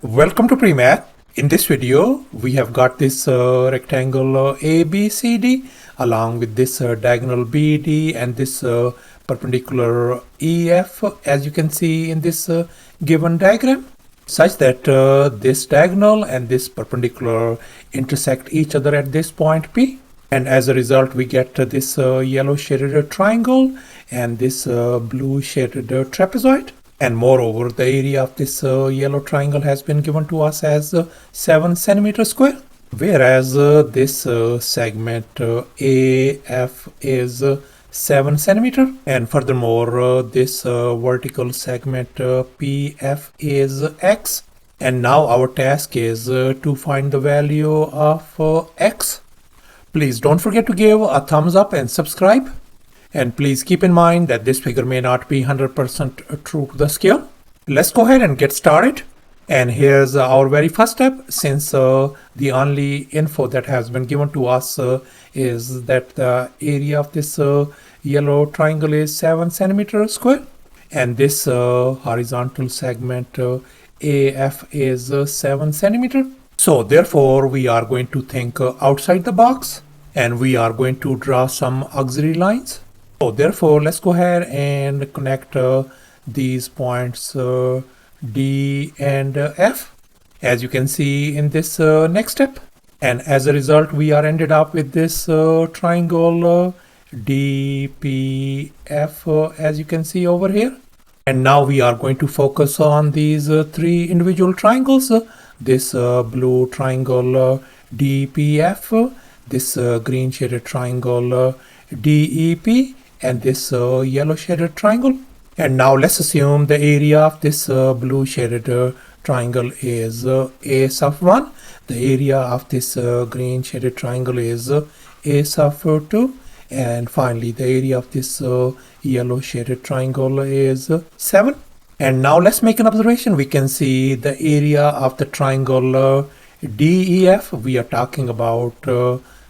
Welcome to PreMath. In this video, we have got this rectangle ABCD along with this diagonal BD and this perpendicular EF, as you can see in this given diagram, such that this diagonal and this perpendicular intersect each other at this point P. And as a result, we get this yellow shaded triangle and this blue shaded trapezoid. And moreover, the area of this yellow triangle has been given to us as 7 centimeters square, whereas this segment AF is 7 centimeter, and furthermore this vertical segment PF is X. And now our task is to find the value of X. Please don't forget to give a thumbs up and subscribe. And please keep in mind that this figure may not be 100% true to the scale. Let's go ahead and get started. And here's our very first step, since the only info that has been given to us is that the area of this yellow triangle is 7 centimeters square. And this horizontal segment AF is 7 centimeter. So therefore, we are going to think outside the box, and we are going to draw some auxiliary lines. So therefore, let's go ahead and connect these points D and F, as you can see in this next step. And as a result, we are ended up with this triangle DPF, as you can see over here. And now we are going to focus on these three individual triangles. This blue triangle DPF, this green shaded triangle DEP, and this yellow shaded triangle. And now let's assume the area of this blue shaded triangle is A sub 1. The area of this green shaded triangle is A sub 2. And finally, the area of this yellow shaded triangle is 7. And now let's make an observation. We can see the area of the triangle DEF. We are talking about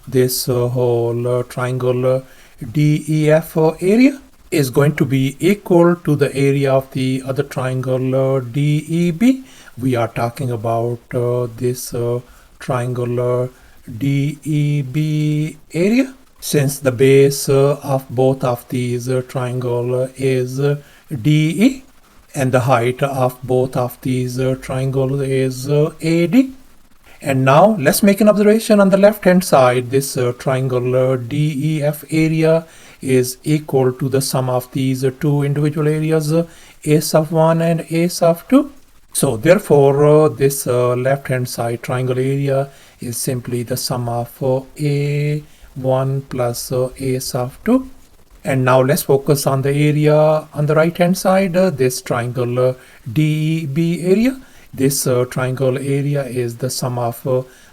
this whole triangle DEF area is going to be equal to the area of the other triangle DEB. We are talking about this triangle DEB area. Since the base of both of these triangle is DE, and the height of both of these triangles is AD. And now let's make an observation on the left hand side. This triangle DEF area is equal to the sum of these two individual areas A sub 1 and A sub 2. So therefore this left hand side triangle area is simply the sum of A1 plus A sub 2. And now let's focus on the area on the right hand side, this triangle DEB area. This triangle area is the sum of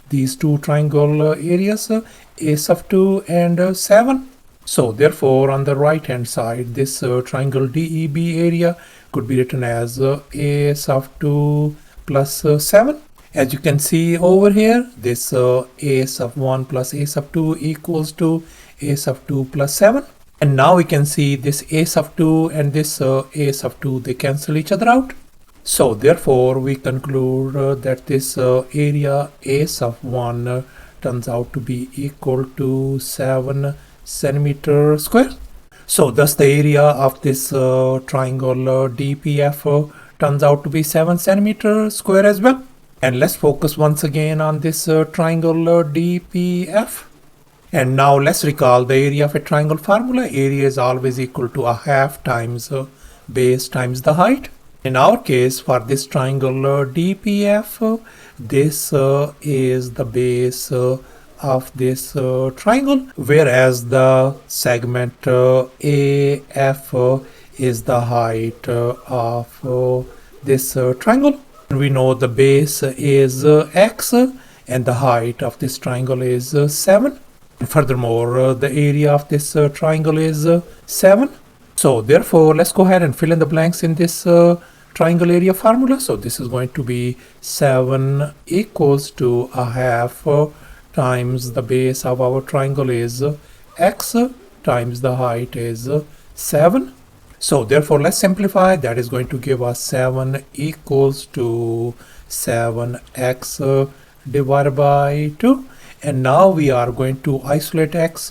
these two triangle areas, A sub 2 and 7. So therefore, on the right hand side, this triangle DEB area could be written as A sub 2 plus 7. As you can see over here, this A sub 1 plus A sub 2 equals to A sub 2 plus 7. And now we can see this A sub 2 and this A sub 2, they cancel each other out. So therefore, we conclude that this area A sub 1 turns out to be equal to 7 centimeter square. So thus the area of this triangle DPF turns out to be 7 centimeter square as well. And let's focus once again on this triangle DPF. And now let's recall the area of a triangle formula. Area is always equal to a half times base times the height. In our case, for this triangle DPF, this is the base of this triangle, whereas the segment AF is the height of this triangle. We know the base is X and the height of this triangle is 7. And furthermore, the area of this triangle is 7. So therefore, let's go ahead and fill in the blanks in this triangle area formula. So this is going to be 7 equals to a half times the base of our triangle is X times the height is 7. So therefore let's simplify. That is going to give us 7 equals to 7x divided by 2. And now we are going to isolate x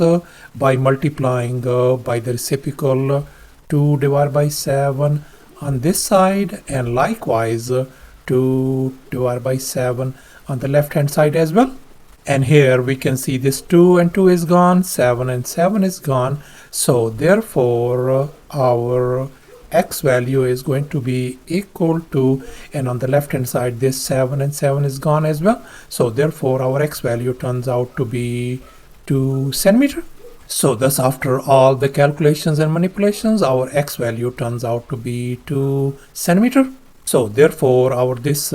by multiplying by the reciprocal 2 divided by 7 on this side, and likewise 2 divided by 7 on the left hand side as well. And here we can see this 2 and 2 is gone, 7 and 7 is gone. So therefore our x value is going to be equal to, and on the left hand side this 7 and 7 is gone as well. So therefore our x value turns out to be 2 centimeter. So thus, after all the calculations and manipulations, our x value turns out to be 2 centimeter. So therefore our this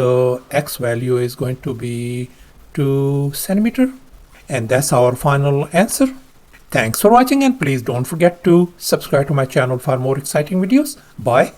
x value is going to be 2 centimeter. And that's our final answer. Thanks for watching, and please don't forget to subscribe to my channel for more exciting videos. Bye.